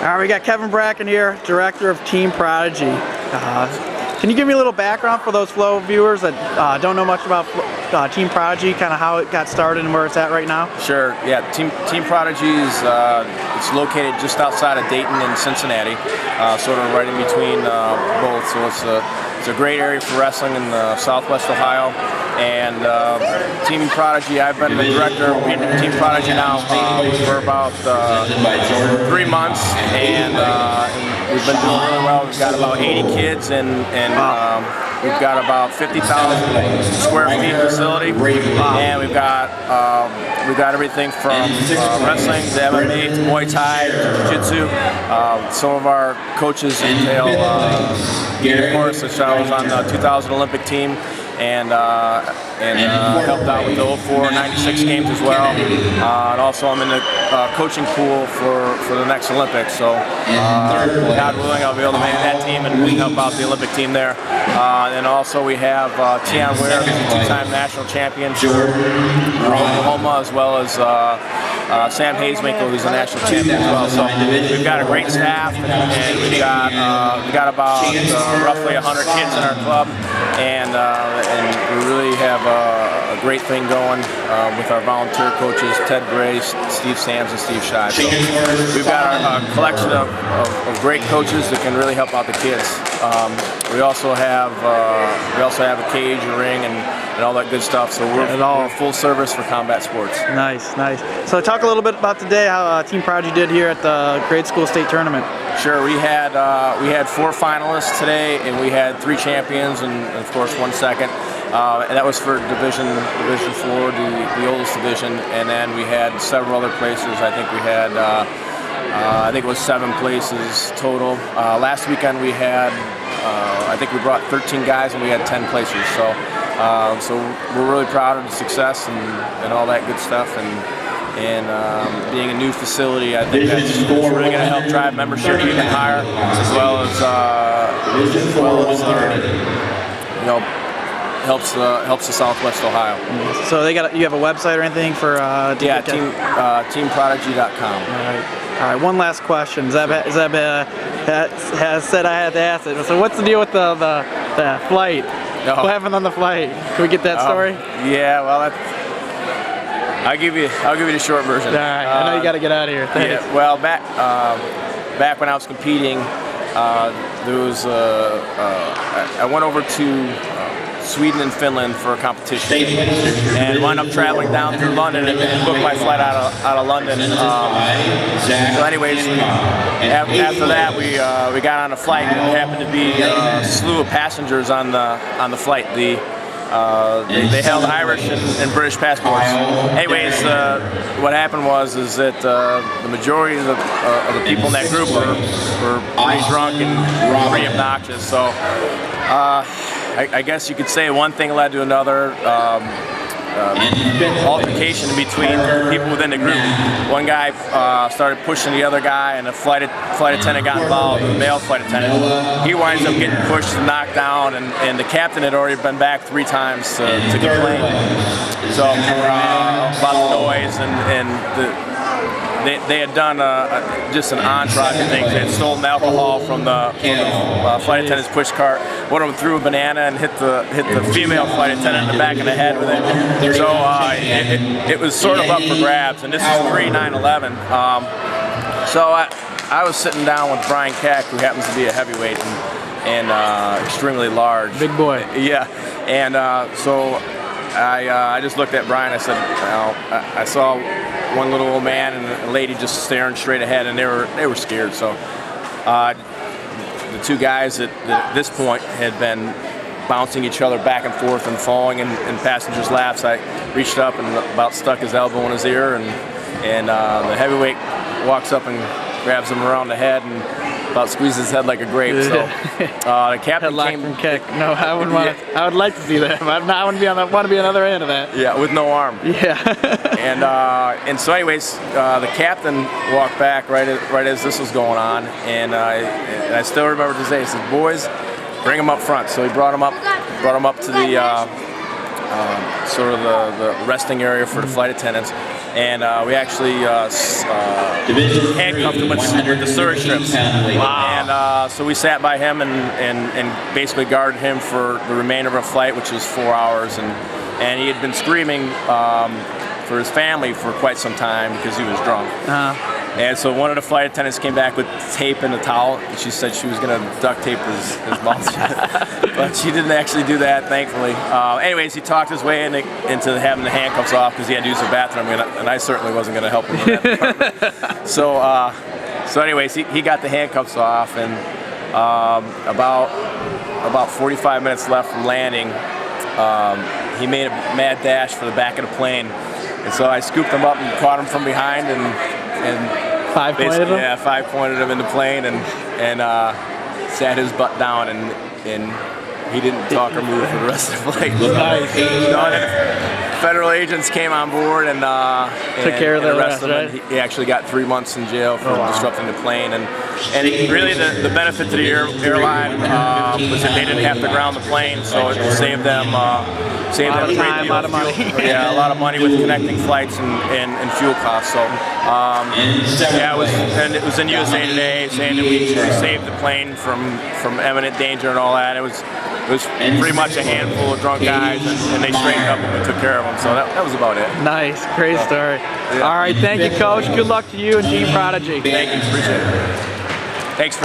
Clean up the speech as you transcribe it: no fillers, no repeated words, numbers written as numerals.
All right, we got Kevin Bracken here, director of Team Prodigy. Can you give me a little background for those Flow viewers that don't know much about Team Prodigy, kind of how it got started and where it's at right now? Sure. Yeah, Team Prodigy is it's located just outside of Dayton and Cincinnati, sort of right in between both. So it's a great area for wrestling in Southwest Ohio. And Team Prodigy, I've been the director of Team Prodigy now for about 3 months, and we've been doing really well. We've got about 80 kids, and we've got about 50,000 square feet facility, and we've got everything from wrestling to MMA to Muay Thai to Jiu-Jitsu. Some of our coaches entail of course, I was on the 2000 Olympic team, and helped out with the 04 96 games as well. And also I'm in the coaching pool for the next Olympics. So God willing, I'll be able to manage that team and help out the Olympic team there. And also we have Tion Ware, who's a two-time national champion for Oklahoma, as well as Sam Hayeswinkle, who's a national champion as well. So we've got a great staff, and we've got about roughly 100 kids in our club, and we really have a great thing going with our volunteer coaches, Ted Gray, Steve Sams, and Steve Shy. So we've got a collection of great coaches that can really help out the kids. We also have a cage, a ring, and all that good stuff. So we're full service for combat sports. Nice, nice. So talk a little bit about today, how Team Prodigy did here at the grade school state tournament. Sure, we had 4 finalists today, and we had 3 champions, and of course 1 second. And that was for Division 4, the oldest division, and then we had several other places. I think we had, I think it was 7 places total. Last weekend we had, I think we brought 13 guys and we had 10 places. So we're really proud of the success and all that good stuff. And being a new facility, I think that's really going to help drive membership even higher, as well as helps the Southwest Ohio. So you have a website or anything for? Yeah, teamprodigy.com. All right. One last question. Zeb has said I had to ask it. So what's the deal with the flight? No. What happened on the flight? Can we get that story? Yeah. Well, I'll give you the short version. All right. I know you got to get out of here. Thanks. Yeah. Well, back when I was competing, there was I went over to Sweden and Finland for a competition, and wound up traveling down through London and booked my flight out of London. So anyways, after that we got on a flight, and there happened to be a slew of passengers on the flight. They held Irish and British passports. Anyways, what happened was that the majority of the people in that group were pretty drunk and pretty obnoxious. So I guess you could say one thing led to another. Altercation between people within the group. One guy started pushing the other guy, and a flight attendant got involved, a male flight attendant. He winds up getting pushed and knocked down, and the captain had already been back 3 times to complain. So about the noise, and they had done just an entourage of things. They had stolen alcohol from the flight attendant's push cart. One of them threw a banana and hit the female flight attendant in the back of the head with it. So it was sort of up for grabs, and this is pre-9/11. So I was sitting down with Brian Keck, who happens to be a heavyweight and extremely large. Big boy. Yeah, and so I just looked at Brian. I said, I saw one little old man and a lady just staring straight ahead, and they were scared. So the 2 guys that at this point had been bouncing each other back and forth and falling in passengers' laps, I reached up and about stuck his elbow in his ear, and the heavyweight walks up and grabs him around the head and about squeezes his head like a grape. So the captain came from Keck. No, I wouldn't want to. I would like to see that. But I wouldn't want to be on the other end of that. Yeah, with no arm. Yeah. and so anyways, the captain walked back right as this was going on, and I still remember to this day. He said, "Boys, bring him up front." So he brought him up to the sort of the resting area for the flight attendants. and we actually handcuffed him with the surge strips. And so we sat by him and basically guarded him for the remainder of our flight, which was 4 hours, and he had been screaming for his family for quite some time because he was drunk. And so one of the flight attendants came back with tape and a towel, and she said she was going to duct tape his mouth shut. But she didn't actually do that, thankfully. Anyways, he talked his way into having the handcuffs off because he had to use the bathroom, and I certainly wasn't going to help him in that department. So anyways, he got the handcuffs off, and about 45 minutes left from landing, he made a mad dash for the back of the plane. And so I scooped him up and caught him from behind and five-pointed him? Yeah, five-pointed him in the plane and sat his butt down and he didn't talk or move for the rest of the flight. Nice. Federal agents came on board and took care of the rest, him. right? He actually got 3 months in jail for disrupting the plane. And really the benefit to the airline was that they didn't have to ground the plane, so it saved them time, a lot of money. Yeah, a lot of money with connecting flights and fuel costs. So yeah, it was in USA Today saying that we saved the plane from imminent danger and all that. It was pretty much a handful of drunk guys, and they straightened up and we took care of them. So that was about it. Nice, great story. Yeah. All right, thank you, Coach. Good luck to you and Team Prodigy. Thank you, appreciate it. Thanks for